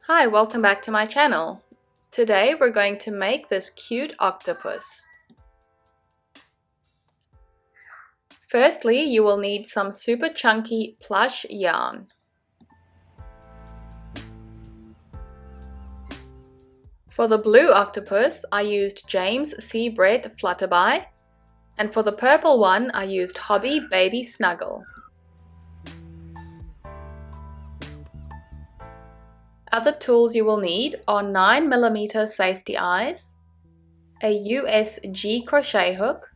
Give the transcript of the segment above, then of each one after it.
Hi, welcome back to my channel. Today we're going to make this cute octopus. Firstly, you will need some super chunky plush yarn. For the blue octopus, I used James C Brett Flutterby, and for the purple one, I used Hobbii Baby Snuggle. Other tools you will need are 9mm safety eyes, a USG crochet hook,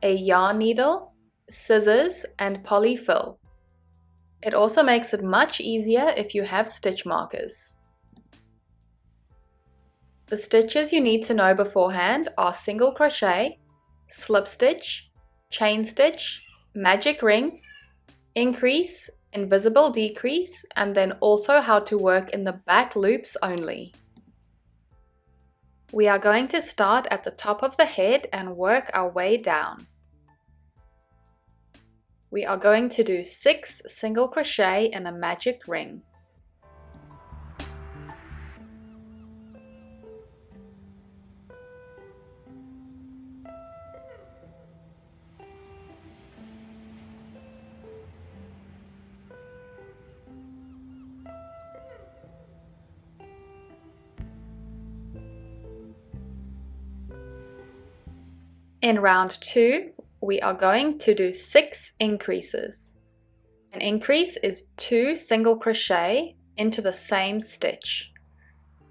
a yarn needle, scissors, and polyfill. It also makes it much easier if you have stitch markers. The stitches you need to know beforehand are single crochet, slip stitch, chain stitch, magic ring, increase, invisible decrease, and then also how to work in the back loops only. We are going to start at the top of the head and work our way down. We are going to do 6 single crochet and a magic ring. In round 2, we are going to do 6 increases. An increase is 2 single crochet into the same stitch.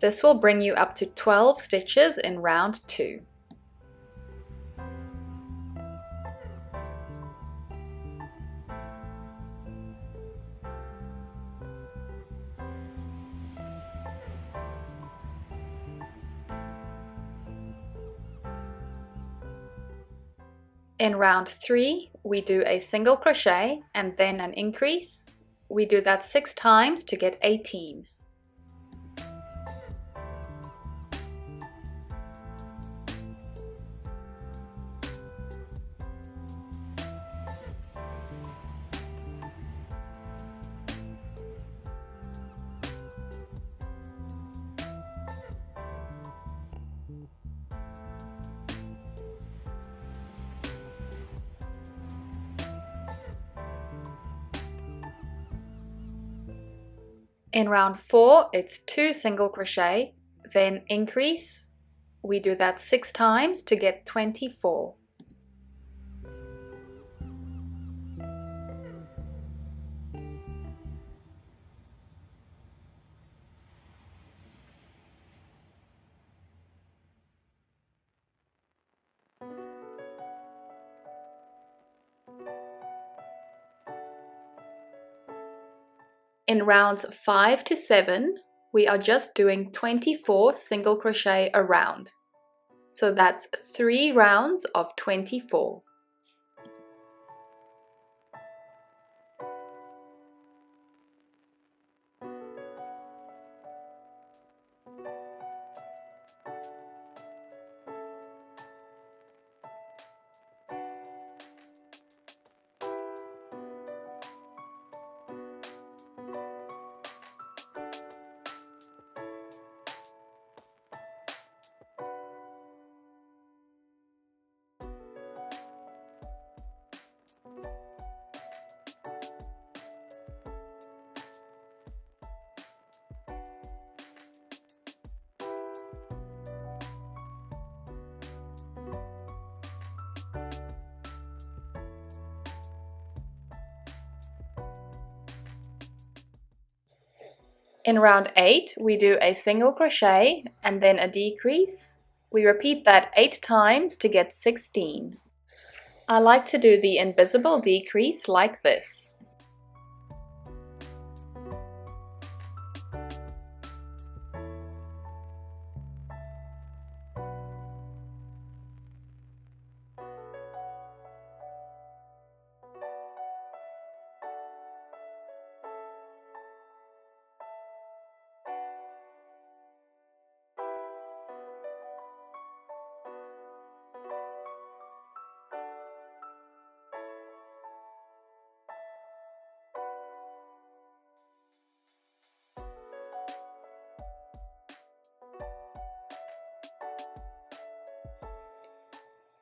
This will bring you up to 12 stitches in round 2. In round 3, we do a single crochet and then an increase. We do that 6 times to get 18. In round 4, it's 2 single crochet, then increase. We do that 6 times to get 24. In rounds 5 to 7, we are just doing 24 single crochet a round. So that's 3 rounds of 24. In round 8, we do a single crochet and then a decrease. We repeat that 8 times to get 16. I like to do the invisible decrease like this.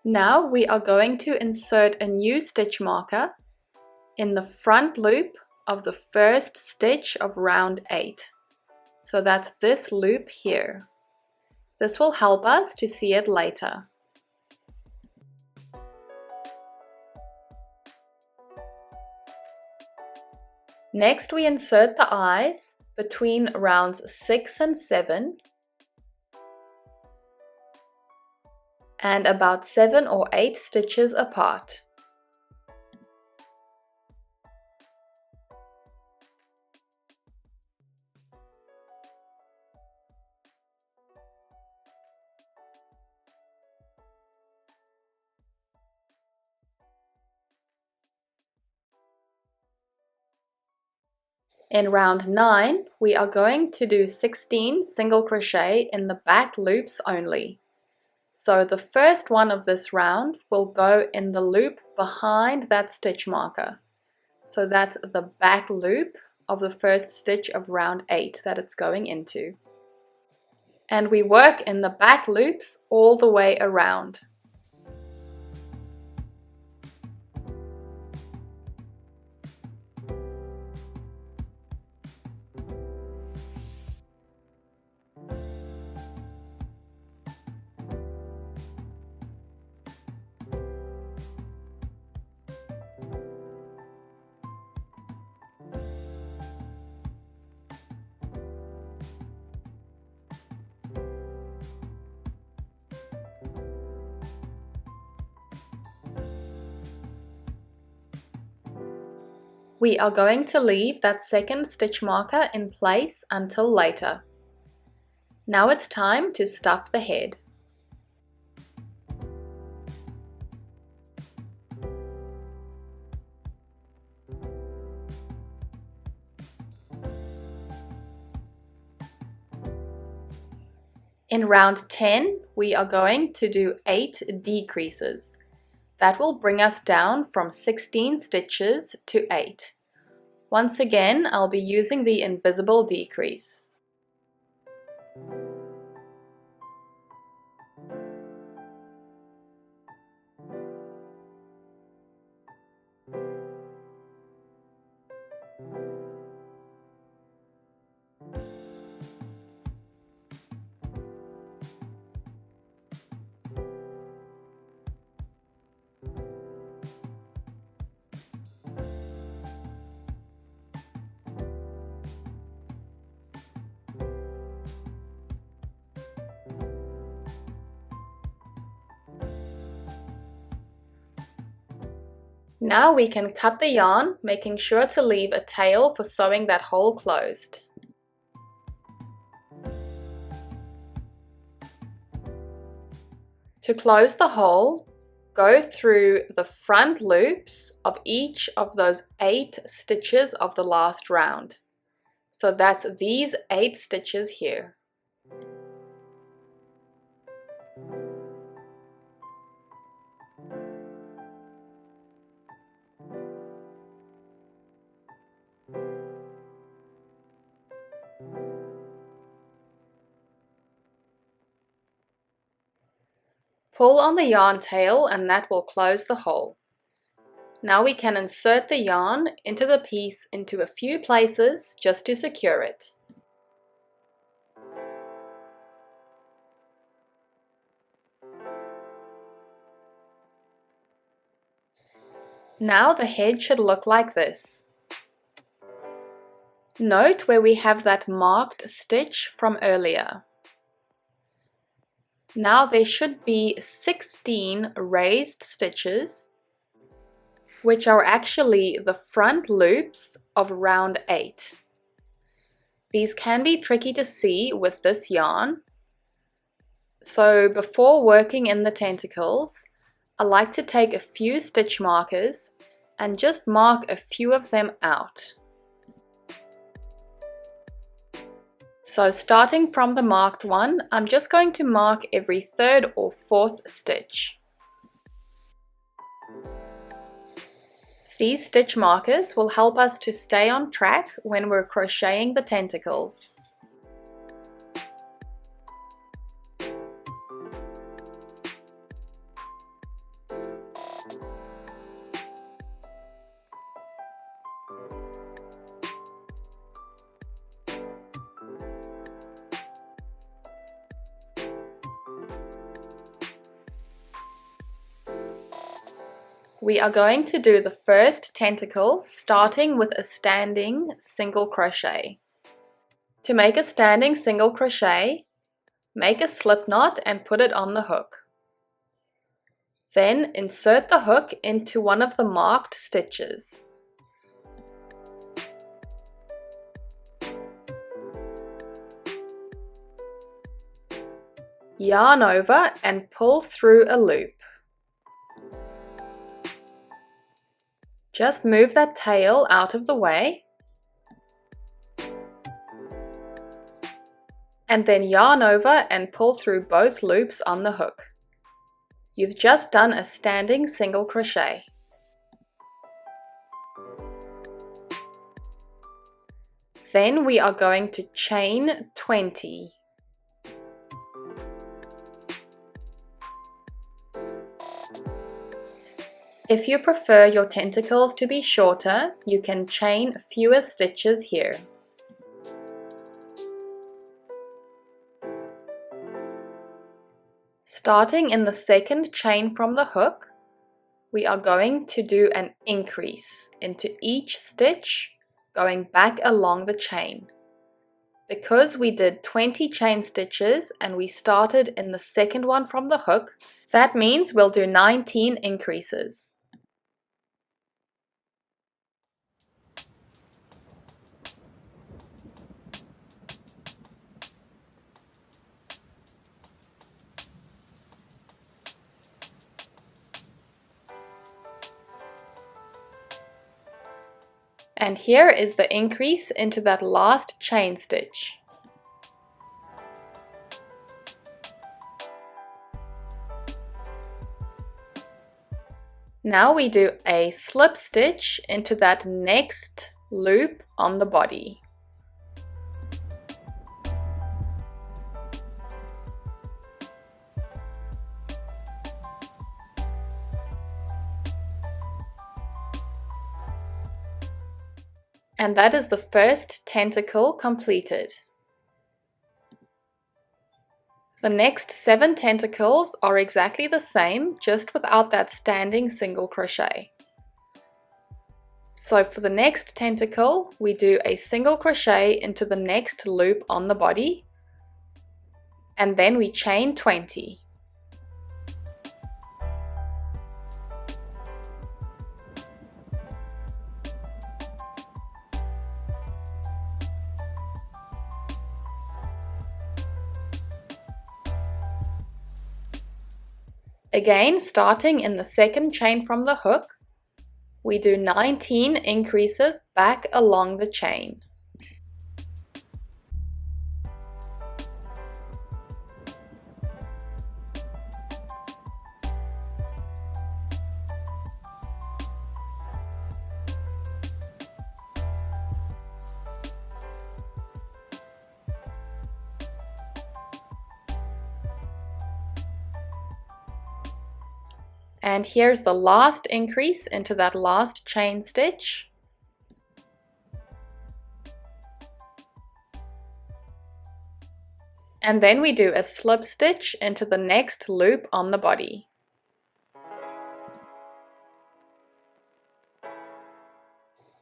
Now we are going to insert a new stitch marker in the front loop of the first stitch of round 8. So that's this loop here. This will help us to see it later. Next we insert the eyes between rounds 6 and 7 and about 7 or 8 stitches apart. In round 9, we are going to do 16 single crochet in the back loops only. So the first one of this round will go in the loop behind that stitch marker. So that's the back loop of the first stitch of round 8 that it's going into. And we work in the back loops all the way around. We are going to leave that second stitch marker in place until later. Now it's time to stuff the head. In round 10, we are going to do 8 decreases. That will bring us down from 16 stitches to 8. Once again, I'll be using the invisible decrease. Now we can cut the yarn, making sure to leave a tail for sewing that hole closed. To close the hole, go through the front loops of each of those 8 stitches of the last round. So that's these 8 stitches here. Pull on the yarn tail and that will close the hole. Now we can insert the yarn into the piece into a few places just to secure it. Now the head should look like this. Note where we have that marked stitch from earlier. Now there should be 16 raised stitches, which are actually the front loops of round 8. These can be tricky to see with this yarn, so before working in the tentacles, I like to take a few stitch markers and just mark a few of them out. So starting from the marked one, I'm just going to mark every 3rd or 4th stitch. These stitch markers will help us to stay on track when we're crocheting the tentacles. We are going to do the first tentacle starting with a standing single crochet. To make a standing single crochet, make a slip knot and put it on the hook. Then insert the hook into one of the marked stitches. Yarn over and pull through a loop. Just move that tail out of the way and then yarn over and pull through both loops on the hook. You've just done a standing single crochet. Then we are going to chain 20. If you prefer your tentacles to be shorter, you can chain fewer stitches here. Starting in the second chain from the hook, we are going to do an increase into each stitch, going back along the chain. Because we did 20 chain stitches and we started in the second one from the hook, that means we'll do 19 increases. And here is the increase into that last chain stitch. Now we do a slip stitch into that next loop on the body. And that is the first tentacle completed. The next 7 tentacles are exactly the same, just without that standing single crochet. So for the next tentacle, we do a single crochet into the next loop on the body, and then we chain 20. Again, starting in the second chain from the hook, we do 19 increases back along the chain. And here's the last increase into that last chain stitch. And then we do a slip stitch into the next loop on the body.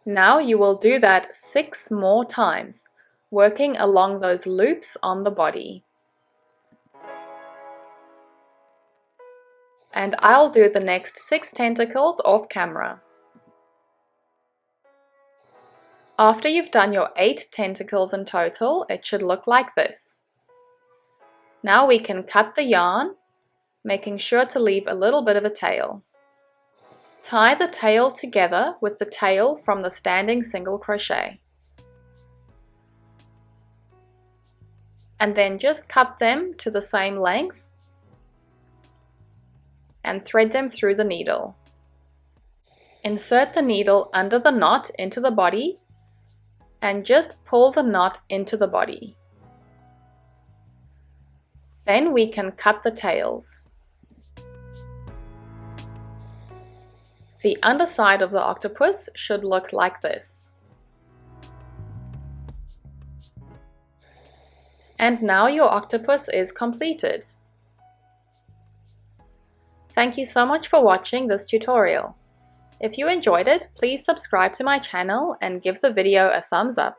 Now you will do that 6 more times, working along those loops on the body. And I'll do the next 6 tentacles off camera. After you've done your 8 tentacles in total, it should look like this. Now we can cut the yarn, making sure to leave a little bit of a tail. Tie the tail together with the tail from the standing single crochet. And then just cut them to the same length and thread them through the needle. Insert the needle under the knot into the body and just pull the knot into the body. Then we can cut the tails. The underside of the octopus should look like this. And now your octopus is completed. Thank you so much for watching this tutorial. If you enjoyed it, please subscribe to my channel and give the video a thumbs up.